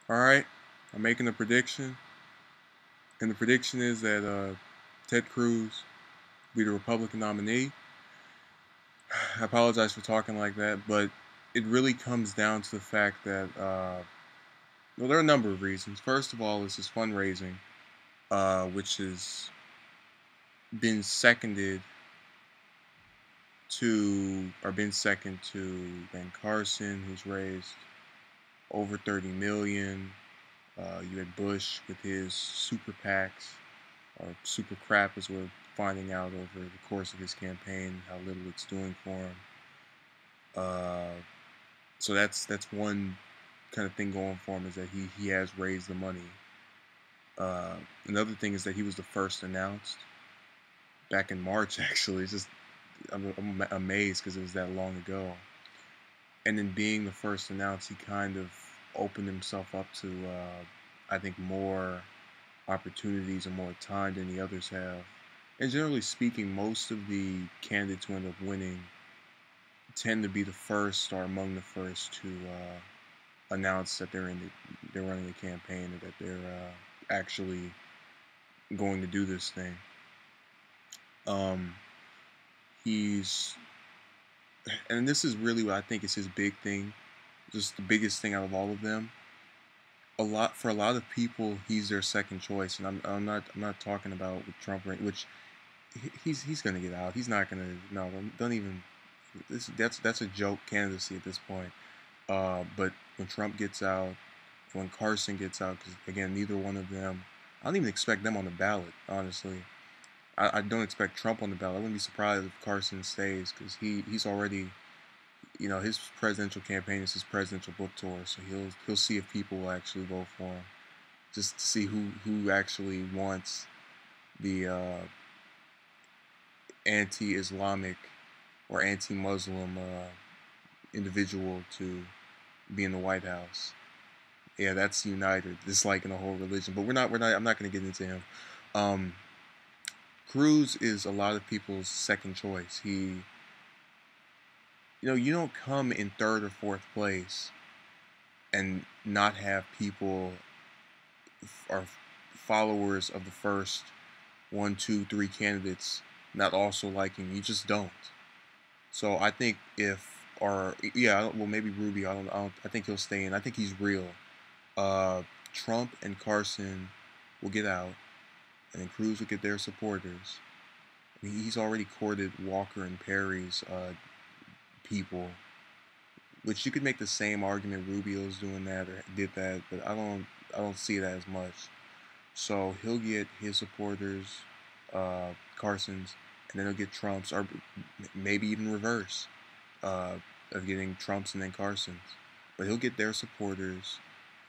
All right, I'm making a prediction, and the prediction is that Ted Cruz will be the Republican nominee. I apologize for talking like that, but it really comes down to the fact that well, there are a number of reasons. First of all, this is fundraising, which has been seconded been second to Ben Carson, who's raised over 30 million. You had Bush with his super PACs, or super crap, as we're finding out over the course of his campaign, how little it's doing for him. Uh, so that's one kind of thing going for him, is that he has raised the money. Another thing is that he was the first announced back in March. Actually, it's just I'm amazed because it was that long ago. And in being the first announced, he kind of opened himself up to, I think, more opportunities and more time than the others have. And generally speaking, most of the candidates who end up winning tend to be the first or among the first to announce that they're running a campaign, or that they're actually going to do this thing. Um, he's and this is really what I think is his big thing, just the biggest thing out of all of them. A lot of people, he's their second choice, and I'm not talking about with Trump, which he's gonna get out. He's not gonna, no, don't even. That's a joke candidacy at this point. But when Trump gets out, when Carson gets out, because again, neither one of them, I don't even expect them on the ballot. Honestly, I don't expect Trump on the ballot. I wouldn't be surprised if Carson stays, because he's already, his presidential campaign is his presidential book tour, so he'll see if people will actually vote for him, just to see who actually wants the anti-Islamic or anti-Muslim individual to be in the White House. Yeah, that's united, disliking the whole religion. But we're not. I'm not going to get into him. Um, Cruz is a lot of people's second choice. You don't come in third or fourth place and not have people or followers of the first one, two, three candidates not also liking you. You just don't. So I think well, maybe Rubio. I think he'll stay in. I think he's real. Trump and Carson will get out, and then Cruz will get their supporters. I mean, he's already courted Walker and Perry's people, which you could make the same argument Rubio's doing that or did that, but I don't see that as much. So he'll get his supporters, Carson's, and then he'll get Trump's, or maybe even reverse, uh, of getting Trump's and then Carson's. But he'll get their supporters,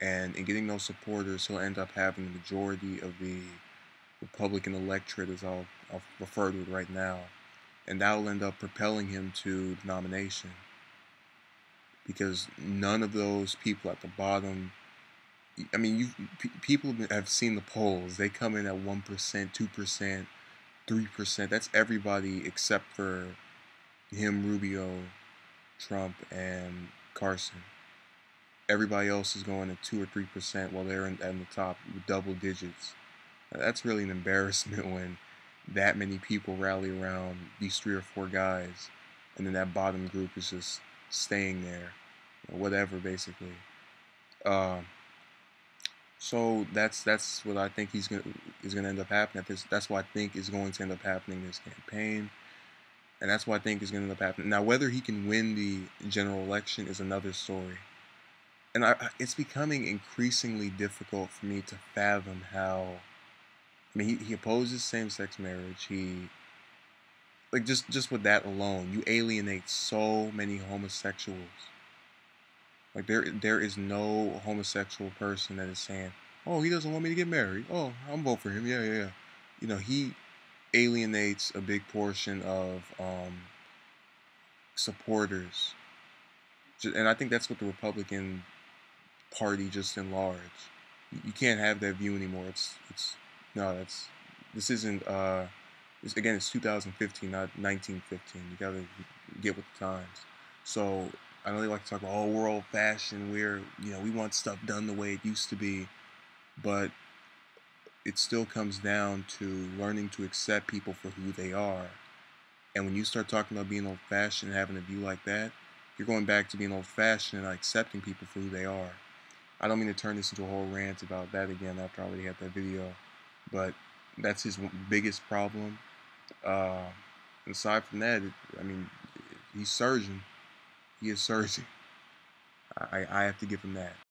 and in getting those supporters, he'll end up having the majority of the Republican electorate, as I'll refer to it right now, and that will end up propelling him to the nomination, because none of those people at the bottom. I mean, people have seen the polls. They come in at 1%, 2%, 3%. That's everybody except for him, Rubio, Trump, and Carson. Everybody else is going at 2 or 3%, while they're at the top with double digits. That's really an embarrassment when that many people rally around these three or four guys, and then that bottom group is just staying there, or whatever, basically. Uh, so that's what I think is gonna end up happening. That's what I think is going to end up happening in this campaign, and that's what I think is going to end up happening. Now, whether he can win the general election is another story, and it's becoming increasingly difficult for me to fathom how. I mean, he opposes same-sex marriage. He, like, just with that alone, you alienate so many homosexuals. Like, there is no homosexual person that is saying, "Oh, he doesn't want me to get married. Oh, I'm vote for him. Yeah, yeah, yeah." He alienates a big portion of supporters, and I think that's what the Republican Party, just in large. You can't have that view anymore. It's no, this isn't. It's 2015, not 1915. You gotta get with the times. So I know they like to talk about, oh, we're old-fashioned. We want stuff done the way it used to be, but it still comes down to learning to accept people for who they are. And when you start talking about being old-fashioned and having a view like that, you're going back to being old-fashioned and not accepting people for who they are. I don't mean to turn this into a whole rant about that again after I already had that video, but that's his biggest problem. Uh, aside from that, I mean, he's surging. He is surging. I have to give him that.